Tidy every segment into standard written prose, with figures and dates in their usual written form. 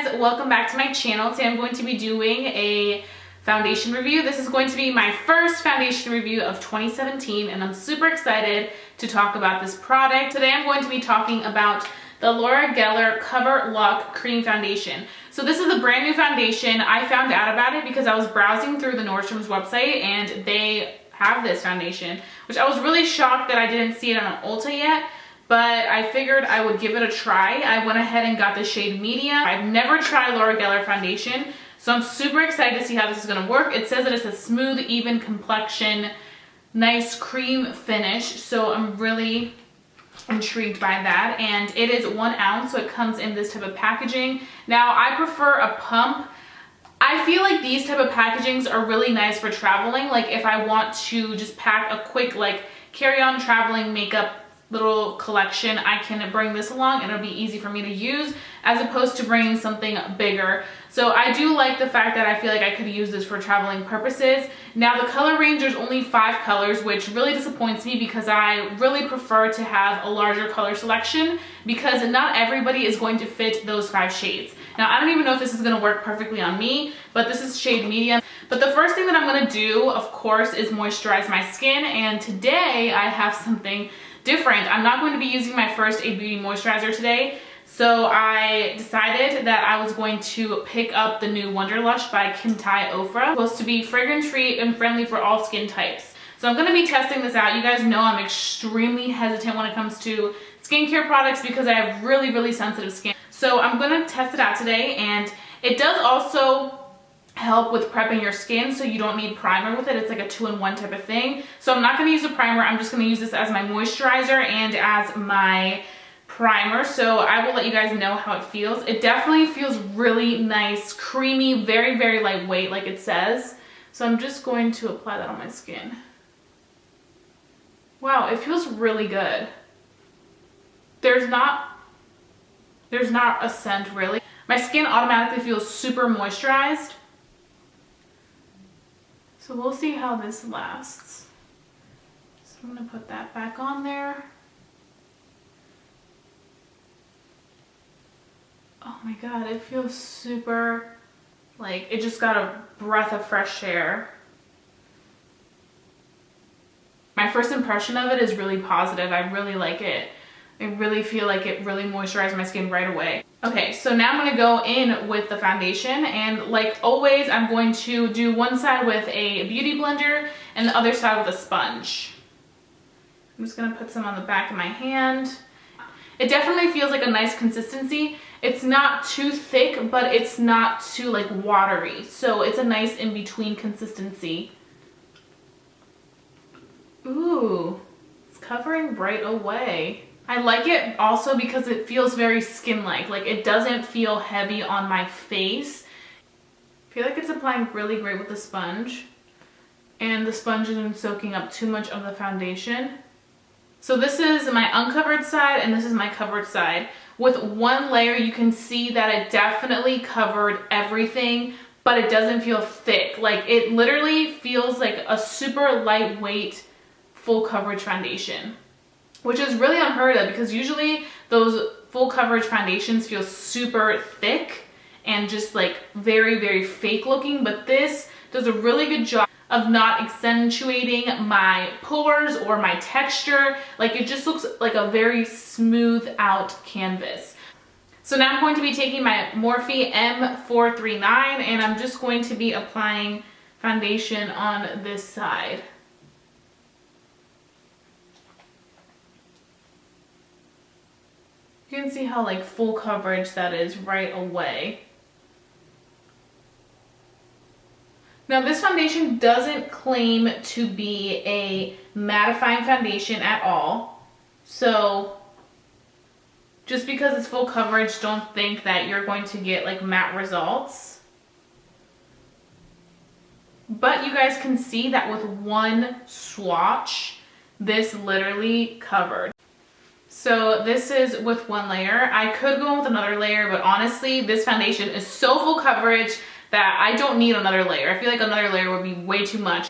guys, welcome back to my channel. Today I'm going to be doing a foundation review. This is going to be my first foundation review of 2017 and I'm super excited to talk about this product. Today I'm going to be talking about the Laura Geller Cover Lock Cream Foundation. So this is a brand new foundation. I found out about it because I was browsing through the Nordstrom's website and they have this foundation, which I was really shocked that I didn't see it on Ulta yet. But I figured I would give it a try. I went ahead and got the shade Medium. I've never tried Laura Geller foundation, so I'm super excited to see how this is gonna work. It says that it's a smooth, even complexion, nice cream finish, so I'm really intrigued by that. And it is 1 ounce, so it comes in this type of packaging. Now, I prefer a pump. I feel like these type of packagings are really nice for traveling. Like if I want to just pack a quick like carry-on traveling makeup little collection, I can bring this along and it'll be easy for me to use as opposed to bringing something bigger. So I do like the fact that I feel like I could use this for traveling purposes. Now the color range, there's only 5 colors, which really disappoints me because I really prefer to have a larger color selection because not everybody is going to fit those 5 shades. Now I don't even know if this is going to work perfectly on me, but this is shade Medium. But the first thing that I'm going to do, of course, is moisturize my skin, and today I have something different. I'm not going to be using my first A Beauty moisturizer today, so I decided that I was going to pick up the new Wanderlust by OFRA. It's supposed to be fragrance-free and friendly for all skin types. So I'm going to be testing this out. You guys know I'm extremely hesitant when it comes to skincare products because I have really, really sensitive skin. So I'm going to test it out today, and it does also help with prepping your skin, so you don't need primer with it. It's like a 2-in-1 type of thing. So I'm not going to use a primer. I'm just going to use this as my moisturizer and as my primer. So I will let you guys know how it feels. It definitely feels really nice, creamy, very, very lightweight like it says. So I'm just going to apply that on my skin. Wow, it feels really good. There's not a scent really. My skin automatically feels super moisturized. So we'll see how this lasts. So I'm gonna put that back on there. Oh my God, it feels super, like it just got a breath of fresh air. My first impression of it is really positive. I really like it. I really feel like it really moisturized my skin right away. Okay, so now I'm gonna go in with the foundation, and like always, I'm going to do one side with a beauty blender and the other side with a sponge. I'm just gonna put some on the back of my hand. It definitely feels like a nice consistency. It's not too thick, but it's not too like watery. So it's a nice in-between consistency. Ooh, it's covering right away. I like it also because it feels very skin-like. Like it doesn't feel heavy on my face. I feel like it's applying really great with the sponge. And the sponge isn't soaking up too much of the foundation. So this is my uncovered side and this is my covered side. With one layer you can see that it definitely covered everything, but it doesn't feel thick. Like it literally feels like a super lightweight full coverage foundation, which is really unheard of because usually those full coverage foundations feel super thick and just like very, very fake looking, but this does a really good job of not accentuating my pores or my texture. Like it just looks like a very smooth out canvas. So now I'm going to be taking my Morphe M439 and I'm just going to be applying foundation on this side. You can see how like full coverage that is right away. Now this foundation doesn't claim to be a mattifying foundation at all. So just because it's full coverage, don't think that you're going to get like matte results. But you guys can see that with one swatch, this literally covered. So this is with one layer. I could go in with another layer, but honestly, this foundation is so full coverage that I don't need another layer. I feel like another layer would be way too much.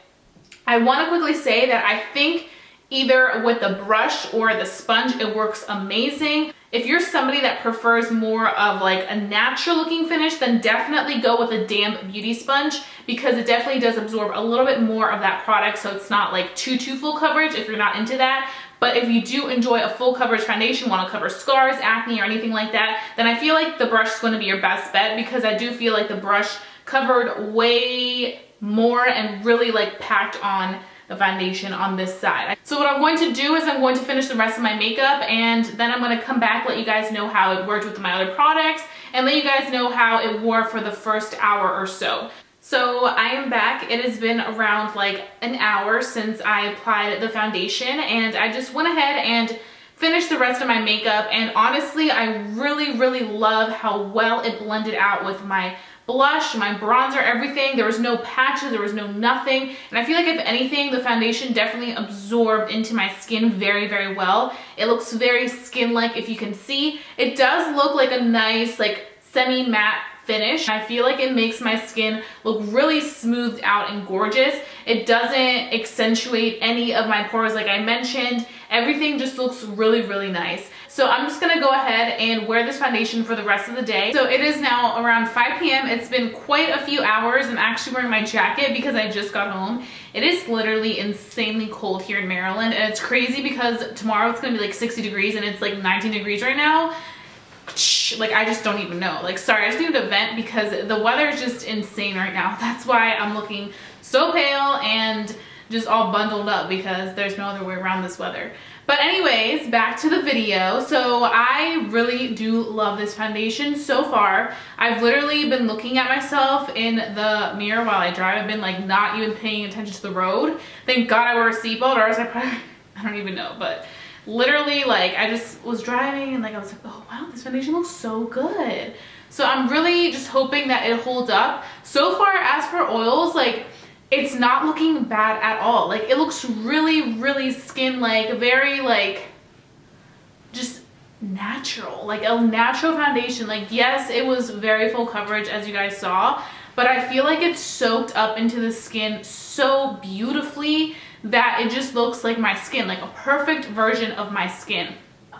I want to quickly say that I think either with the brush or the sponge, it works amazing. If you're somebody that prefers more of like a natural looking finish, then definitely go with a damp beauty sponge, because it definitely does absorb a little bit more of that product, so it's not like too full coverage if you're not into that. But if you do enjoy a full coverage foundation, want to cover scars, acne, or anything like that, then I feel like the brush is going to be your best bet, because I do feel like the brush covered way more and really like packed on the foundation on this side. So what I'm going to do is I'm going to finish the rest of my makeup, and then I'm going to come back, let you guys know how it worked with my other products, and let you guys know how it wore for the first hour or so. So I am back. It has been around like an hour since I applied the foundation, and I just went ahead and finished the rest of my makeup, and honestly I really love how well it blended out with my blush, my bronzer, everything. There was no patches, there was no nothing, and I feel like if anything, the foundation definitely absorbed into my skin very well. It looks very skin-like. If you can see, it does look like a nice like semi-matte finish. I feel like it makes my skin look really smoothed out and gorgeous. It doesn't accentuate any of my pores like I mentioned. Everything just looks really nice. So I'm just gonna go ahead and wear this foundation for the rest of the day. So it is now around 5 p.m. It's been quite a few hours. I'm actually wearing my jacket because I just got home. It is literally insanely cold here in Maryland, and it's crazy because tomorrow it's gonna be like 60 degrees and it's like 19 degrees right now. Like, I just don't even know. Like, sorry, I just needed to vent because the weather is just insane right now. That's why I'm looking so pale and just all bundled up, because there's no other way around this weather. But anyways, back to the video. So I really do love this foundation so far. I've literally been looking at myself in the mirror while I drive. I've been like not even paying attention to the road. Thank God I wear a seatbelt, or else I don't even know. But literally, like, I just was driving and like I was like, oh wow, this foundation looks so good. So I'm really just hoping that it holds up. So far, as for oils, like, it's not looking bad at all. Like, it looks really skin like, very like just natural, like a natural foundation. Like, yes, it was very full coverage as you guys saw, but I feel like it's soaked up into the skin so beautifully that it just looks like my skin, like a perfect version of my skin.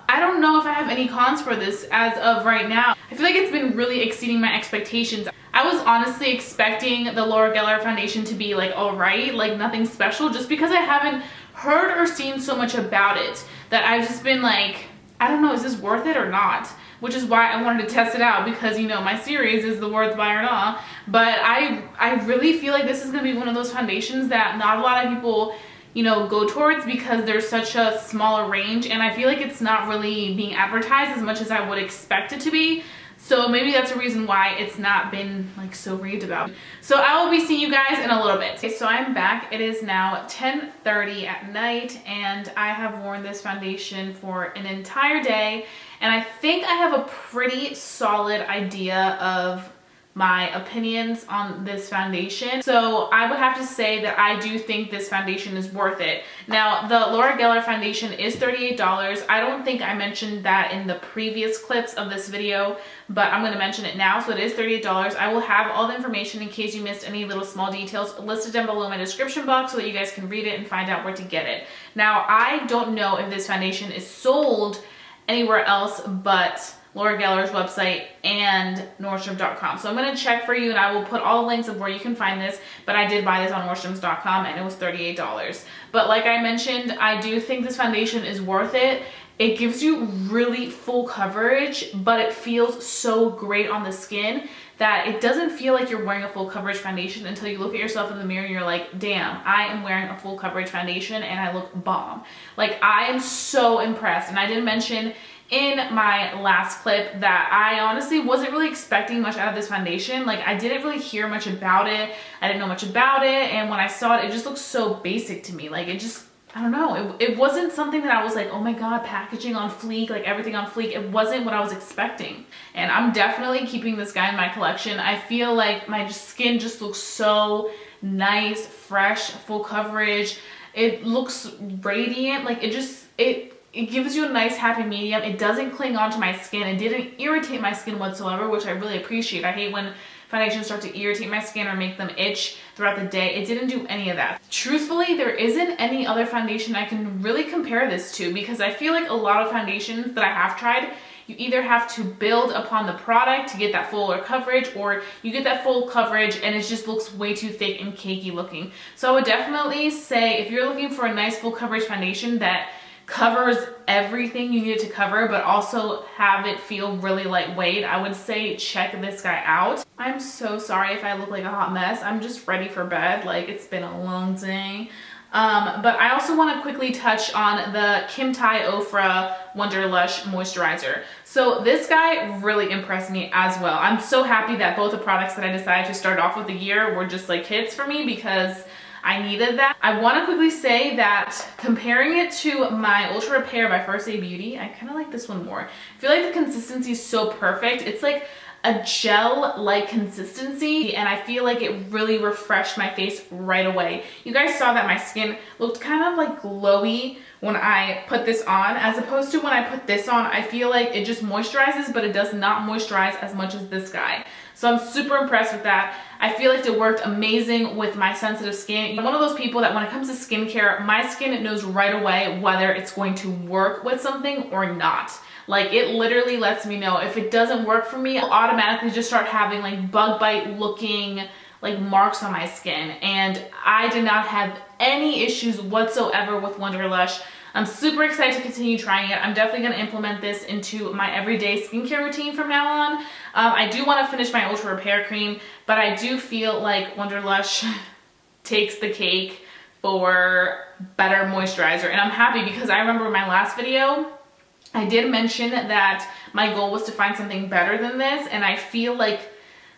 I don't know if I have any cons for this as of right now. I feel like it's been really exceeding my expectations. I was honestly expecting the Laura Geller foundation to be like alright, like nothing special, just because I haven't heard or seen so much about it that I've just been like, I don't know, is this worth it or not? Which is why I wanted to test it out, because, you know, my series is the worth buy or not. But I really feel like this is going to be one of those foundations that not a lot of people, you know, go towards, because there's such a smaller range, and I feel like it's not really being advertised as much as I would expect it to be. So maybe that's a reason why it's not been like so raved about. So I will be seeing you guys in a little bit. Okay, so I'm back. It is now 10:30 at night, and I have worn this foundation for an entire day, and I think I have a pretty solid idea of my opinions on this foundation. So I would have to say that I do think this foundation is worth it. Now, the Laura Geller foundation is $38. I don't think I mentioned that in the previous clips of this video, but I'm gonna mention it now. So it is $38. I will have all the information in case you missed any little small details listed down below in my description box so that you guys can read it and find out where to get it. Now, I don't know if this foundation is sold anywhere else but Laura Geller's website and Nordstrom.com. So I'm going to check for you, and I will put all the links of where you can find this, but I did buy this on Nordstrom.com and it was $38. But like I mentioned, I do think this foundation is worth it. It gives you really full coverage, but it feels so great on the skin that it doesn't feel like you're wearing a full coverage foundation until you look at yourself in the mirror and you're like, damn, I am wearing a full coverage foundation and I look bomb. Like, I am so impressed. And I did mention in my last clip that I honestly wasn't really expecting much out of this foundation. Like, I didn't really hear much about it. I didn't know much about it. And when I saw it, it just looked so basic to me. Like, it just, I don't know. It wasn't something that I was like, oh my God, packaging on fleek, like everything on fleek. It wasn't what I was expecting. And I'm definitely keeping this guy in my collection. I feel like my skin just looks so nice, fresh, full coverage. It looks radiant. Like, it gives you a nice happy medium. It doesn't cling onto my skin. It didn't irritate my skin whatsoever, which I really appreciate. I hate when foundations start to irritate my skin or make them itch throughout the day. It didn't do any of that. Truthfully, there isn't any other foundation I can really compare this to, because I feel like a lot of foundations that I have tried You either have to build upon the product to get that fuller coverage, or you get that full coverage and it just looks way too thick and cakey looking. So I would definitely say if you're looking for a nice full coverage foundation that covers everything you need it to cover, but also have it feel really lightweight, I would say check this guy out. I'm so sorry if I look like a hot mess. I'm just ready for bed. Like, it's been a long day. But I also want to quickly touch on the Kim Tai OFRA Wanderlust moisturizer. So this guy really impressed me as well. I'm so happy that both the products that I decided to start off with the year were just like hits for me, because I needed that. I want to quickly say that comparing it to my Ultra Repair by First Aid Beauty, I kind of like this one more. I feel like the consistency is so perfect. It's like a gel-like consistency, and I feel like it really refreshed my face right away. You guys saw that my skin looked kind of like glowy when I put this on, as opposed to when I put this on, I feel like it just moisturizes, but it does not moisturize as much as this guy. So I'm super impressed with that. I feel like it worked amazing with my sensitive skin. I'm one of those people that when it comes to skincare, my skin knows right away whether it's going to work with something or not. Like, it literally lets me know. If it doesn't work for me, I'll automatically just start having like bug bite looking like marks on my skin. And I did not have any issues whatsoever with Wanderlust. I'm super excited to continue trying it. I'm definitely going to implement this into my everyday skincare routine from now on. I do want to finish my Ultra Repair cream, but I do feel like Wanderlust takes the cake for better moisturizer. And I'm happy, because I remember in my last video, I did mention that my goal was to find something better than this, and I feel like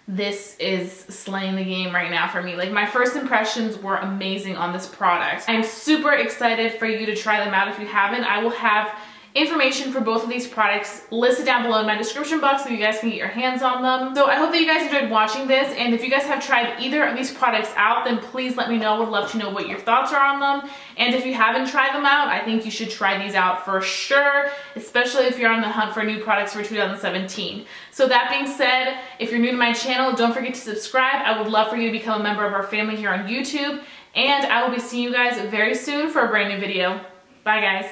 this is slaying the game right now for me. Like, my first impressions were amazing on this product. I'm super excited for you to try them out if you haven't. I will have information for both of these products listed down below in my description box so you guys can get your hands on them. So I hope that you guys enjoyed watching this, and if you guys have tried either of these products out, then please let me know. I would love to know what your thoughts are on them. And if you haven't tried them out, I think you should try these out for sure, especially if you're on the hunt for new products for 2017. So that being said, if you're new to my channel, don't forget to subscribe. I would love for you to become a member of our family here on YouTube, and I will be seeing you guys very soon for a brand new video. Bye guys.